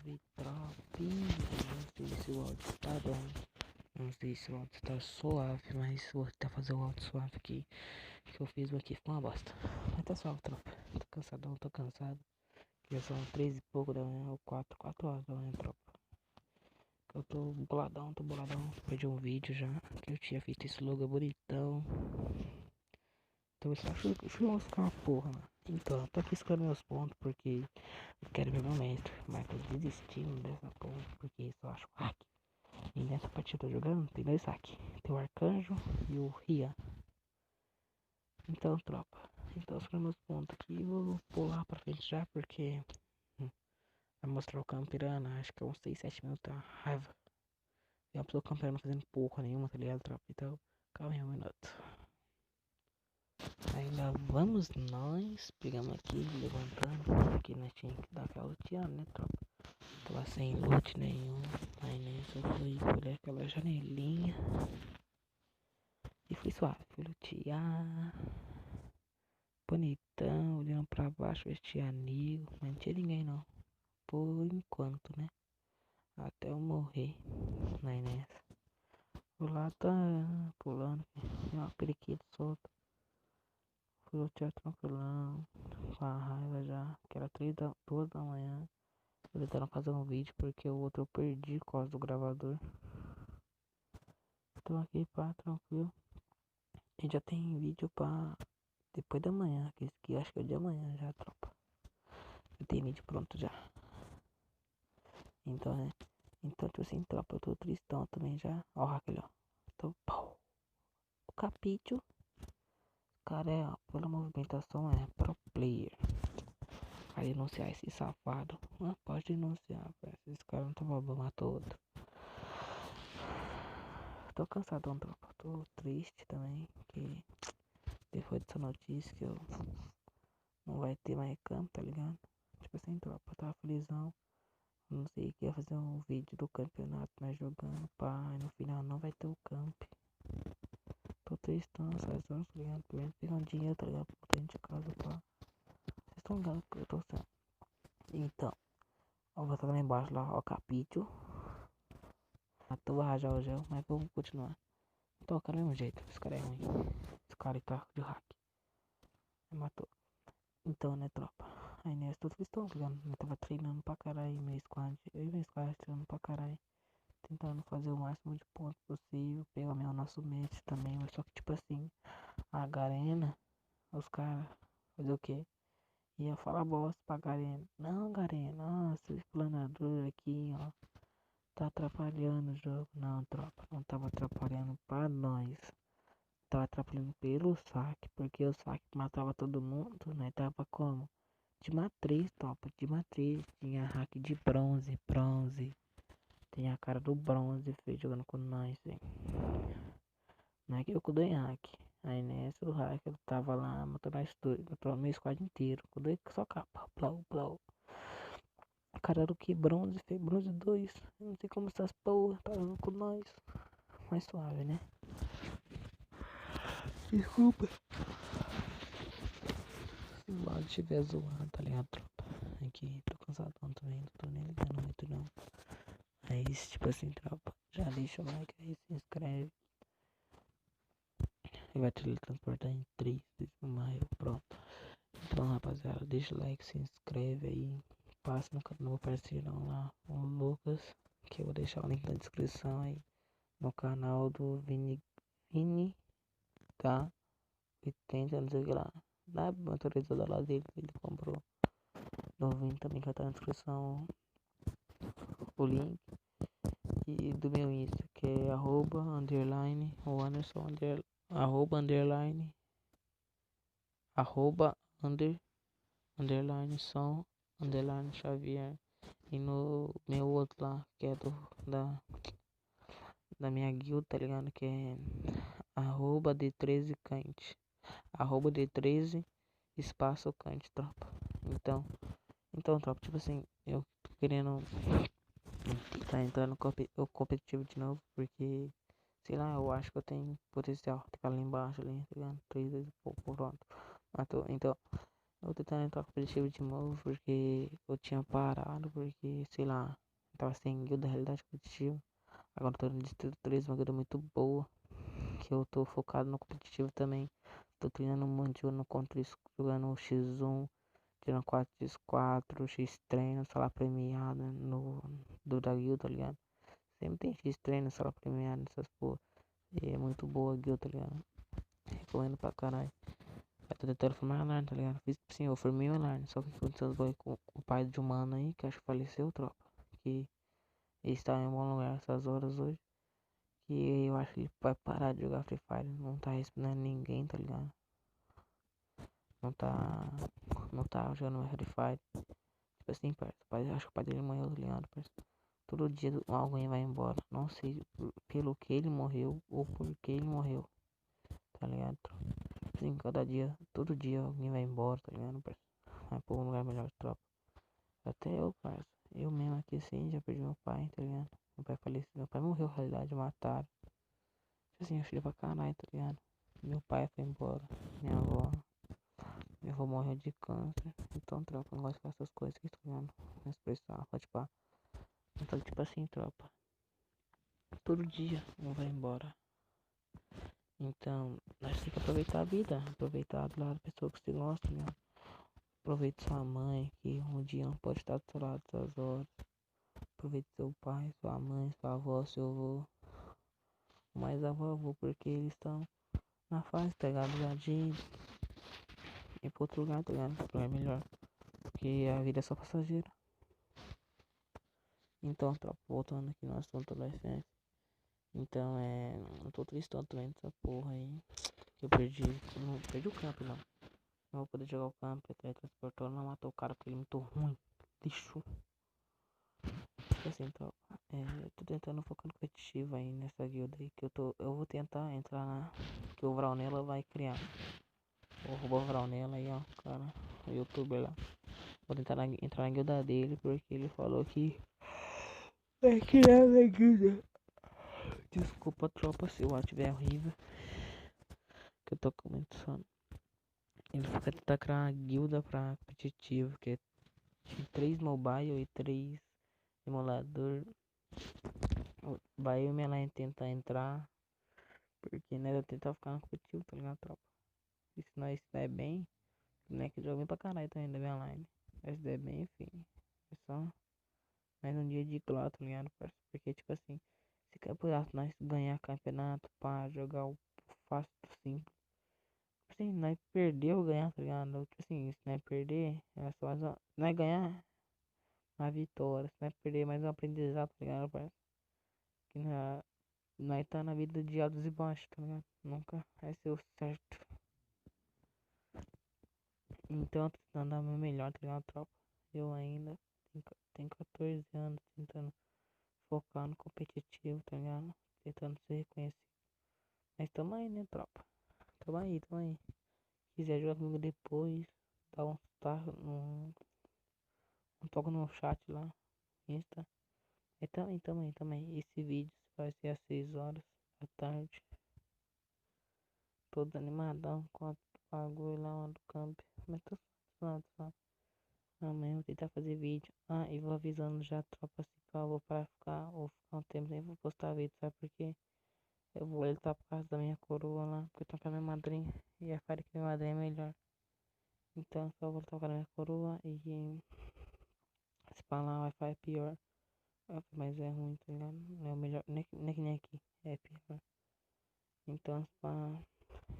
salve, tropinha. Não sei se o áudio tá bom. Não sei se o áudio tá suave, mas vou tentar fazer o áudio suave aqui. Que eu fiz aqui, ficou uma bosta. Mas tá suave, tropa. Tô cansadão, tô cansado. Já são 3 e pouco da manhã, ou 4 horas da manhã, tropa. Eu tô boladão. Perdi um vídeo já. Que eu tinha feito esse logo bonitão. Então só churrascar uma porra, mano. Então, eu tô aqui escolhendo meus pontos porque eu quero ver meu mestre. Mas tô desistindo dessa porra porque só acho hack. E nessa partida que eu tô jogando tem 2 hack. Tem o Arcanjo e o Rian. Então, tropa. Então, escolhendo meus pontos aqui. Vou pular pra frente já porque vai mostrar o Campirana. Acho que é uns 6, 7 minutos. Tá raiva. Tem uma pessoa camperando fazendo porra nenhuma, tá ligado, tropa? Então, calma aí um minuto. Ainda vamos nós, pegamos aqui, levantando, porque nós tínhamos que dar aquela luteada, né, tropa? Tava sem loot nenhum, aí nisso eu fui por aquela janelinha e fui suave, fui lutear, bonitão, olhando pra baixo, ver se tinha amigo, mas não tinha ninguém não, por enquanto, né? Até eu morrer, aí nessa. O lá tá pulando, tem uma periquita solta. Fui lutear tranquilão, com a raiva já, que era 2 da manhã. Eu tentando fazer um vídeo porque o outro eu perdi por causa do gravador. Tô aqui pá, tranquilo. E já tem vídeo pra depois da manhã, que esse aqui acho que é de amanhã já, tropa. Já tem vídeo pronto já. Então, né? Então, tipo assim, tropa, eu tô tristão também já. Ó, aquele, ó. Tô, pau. O capítulo. Cara, é, ó, pela movimentação é pro player. Vai denunciar esse safado. Ah, pode denunciar, velho. Esses caras não tão roubando a todo. Tô cansadão, tropa. Tô triste também. Que depois dessa notícia que eu não vai ter mais campo, tá ligado? Tipo assim, tropa. Tava felizão. Não sei que ia fazer um vídeo do campeonato, nós jogando, pá. E no final não vai ter o camp. Tô tristão, essas horas, tá ligado? Pegando dinheiro, tá ligado? Por dentro de casa, pá. Vocês estão ligados que eu tô sendo. Então, ó, vou botar lá embaixo lá, ó, capítulo. Matou a rajar o gel, mas vamos continuar. Toca do mesmo jeito, esse cara é ruim. Esse cara tá de hack. Me matou. Então, né, tropa? Aí nessa tudo que estão ligando. Eu tava treinando pra caralho, meu squad. Eu e meu squad treinando pra caralho. Tentando fazer o máximo de pontos possível. Pegar meu nosso match também. Mas só que tipo assim, a Garena, os caras, fazer o quê? Ia falar bosta pra Garena. Não, Garena, nossa, o explanador aqui, ó. Tá atrapalhando o jogo. Não, tropa, não tava atrapalhando pra nós. Tava atrapalhando pelo saque, porque o saque matava todo mundo, né? Tava como? De matriz, topa, de matriz. Tinha hack de bronze. Tinha a cara do bronze, feio, jogando com nós, hein? Não é que eu dei hack. Aí nessa o hack ele tava lá, matou nós dois, matou o meu squad inteiro. Com dois só capa, plau. A cara do que bronze, feio, bronze 2. Não sei como essas porra, tá jogando com nós. Mais suave, né? Desculpa. Se o áudio estiver zoando, tá ligado, tropa? Aqui, tô cansadão também, não tô nem ligando muito não. Mas, tipo assim, tropa, já deixa o like aí, se inscreve. E vai teletransportar em 3 de maio, pronto. Então, rapaziada, deixa o like, se inscreve aí. Passa no canal do meu parceirão lá, o Lucas, que eu vou deixar o link na descrição aí. No canal do Vini, tá? 80, não sei o que lá. Na motorizada lá dele, ele comprou. No Vini também que vai estar na descrição o link. E do meu Insta, que é arroba, underline, o Anderson, arroba, underline, arroba, underline, som, underline, Xavier. E no meu outro lá, que é da minha guilda, tá ligado? Que é arroba D13 Cante. Arroba D13 espaço Cante, tropa. Então, tropa, tipo assim, eu tô querendo tá entrando no competitivo de novo, porque, sei lá, eu acho que eu tenho potencial. Ficar lá embaixo, ali, tá ligado? 3 vezes pouco, pronto. Então, Eu tentando entrar com competitivo de novo porque eu tinha parado, porque, sei lá, eu tava sem guilda da realidade competitiva. Agora eu tô no Distrito 3, uma guilda muito boa, que eu tô focado no competitivo também. Tô treinando muito, jogando contra isso, jogando X1, tirando 4x4, X treino, sala premiada no da guilda, tá ligado? Sempre tem X treino, sala premiada, essas porra. E é muito boa a guilda, tá ligado? Recomendo pra caralho. Eu tô tentando formar online, tá ligado? Fiz sim, eu formei online. Só que aconteceu os boy com o pai de um mano aí, que acho que faleceu, tropa. Que ele está em um bom lugar essas horas hoje. Que eu acho que ele vai parar de jogar Free Fire. Não tá respondendo ninguém, tá ligado? Não tá. Não tá jogando mais Free Fire. Tipo assim, parceiro. Acho que o pai dele morreu, tá ligado, parceiro? Todo dia alguém vai embora. Não sei pelo que ele morreu ou por que ele morreu. Tá ligado? Assim, cada dia, todo dia alguém vai embora, tá ligado, parceiro? Vai pra um lugar melhor de tropa. Até eu, parça. Eu mesmo aqui assim, já perdi meu pai, tá ligado? Meu pai faleceu. Meu pai morreu, na realidade, mataram. Tipo assim, eu filho pra caralho, tá ligado? Meu pai foi embora. Minha avó. Minha avó morreu de câncer. Então, tropa, eu não gosto de fazer essas coisas aqui, tá ligado? Não expressar, pode pá. Então, tipo assim, tropa. Todo dia um vai embora. Então, nós temos que aproveitar a vida. Aproveitar do lado da pessoa que você gosta, né? Aproveite sua mãe, que um dia não pode estar do seu lado essas horas. Aproveite seu pai, sua mãe, sua avó, seu avô. Mais a vovô, porque eles estão na fase, tá ligado? Já de ir pra outro lugar, tá ligado? Pra lugar melhor. Porque a vida é só passageira. Então, tropa, voltando aqui no assunto da FF. Então, eu tô tristão também dessa porra aí. Que eu perdi. Eu não perdi o campo, não. Não vou poder jogar o campo. A teletransportou, não matou o cara porque ele é muito ruim. Lixo. Tipo assim, tropa. Eu tô tentando focar no competitivo aí nessa guilda aí. Que eu vou tentar entrar na. Que o Vraunella vai criar. Vou roubar o Vraunella aí, ó. Cara, o youtuber lá. Vou tentar entrar na guilda dele porque ele falou que vai criar na guilda. Desculpa, tropa, se o áudio estiver horrível. Que eu tô com muito sono. Ele vai tentar criar uma guilda pra competitivo. Que é de 3 mobile e 3 emulador. Vai eu e minha line tentar entrar. Porque né, eu tentar ficar no competitivo, tá ligado, tropa? E se nós der bem, né, que joga bem pra caralho também da minha line. Mas se der bem, enfim. É só mais um dia de glória, tá ligado, parceiro? Porque, tipo assim, se campeonato nós ganhar campeonato pra jogar o fácil simples. Tipo assim, nós perder ou ganhar, tá ligado? Tipo assim, se nós perder, é só mais uma. Nós ganhar uma vitória. Se nós perder, mais um aprendizado, tá ligado, parceiro? Que nós tá na vida de altos e baixos, tá ligado? Nunca vai ser o certo. Então, eu tô tentando dar o meu melhor, tá ligado, tropa? Eu ainda tenho 14 anos tentando focar no competitivo, tá ligado? Tentando ser reconhecido. Mas tamo aí, né, tropa? Tamo aí, tamo aí. Se quiser jogar comigo depois, dá um toque no chat lá, Insta. E tamo aí, tamo aí. Esse vídeo vai ser às 6 horas da tarde. Todo animadão com o bagulho lá do camp. Mas tô suave. Amanhã eu vou tentar fazer vídeo. Ah, e vou avisando já a tropa assim que eu vou para ficar, ou ficar um tempo sem vou postar vídeo, sabe por quê? Eu vou lutar por causa da minha coroa lá, porque eu tô com a minha madrinha. E a cara que minha madrinha é melhor. Então só vou lutar com a minha coroa e se falar Wi-Fi é pior. Mas é ruim, tá ligado? Não é o melhor, nem que nem aqui, é pior. Então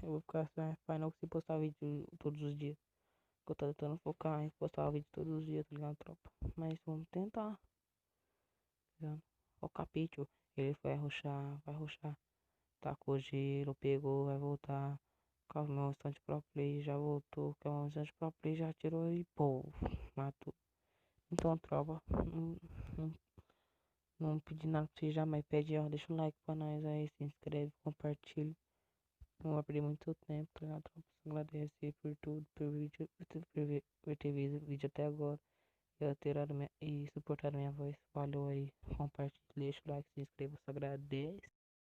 eu vou ficar sem Wi-Fi, não consigo postar vídeo todos os dias. Eu tô tentando focar em postar vídeo todos os dias, tá ligado, tropa? Mas vamos tentar, tá ligado? O capítulo, ele vai ruxar. Tacou gelo, pegou, vai voltar. Com o meu instante pro play já voltou. Com o meu instante pro play já tirou e pô, matou. Então, tropa, não, não pedi nada pra você já, mas pede, ó, deixa um like pra nós aí, se inscreve, compartilha. Não vai perder muito tempo, tá ligado, tropa? Só agradecer por tudo, por vídeo, por ter visto o vídeo até agora. E alterado e suportado minha voz. Valeu aí, compartilha, deixa o like, se inscreva, só agradeço.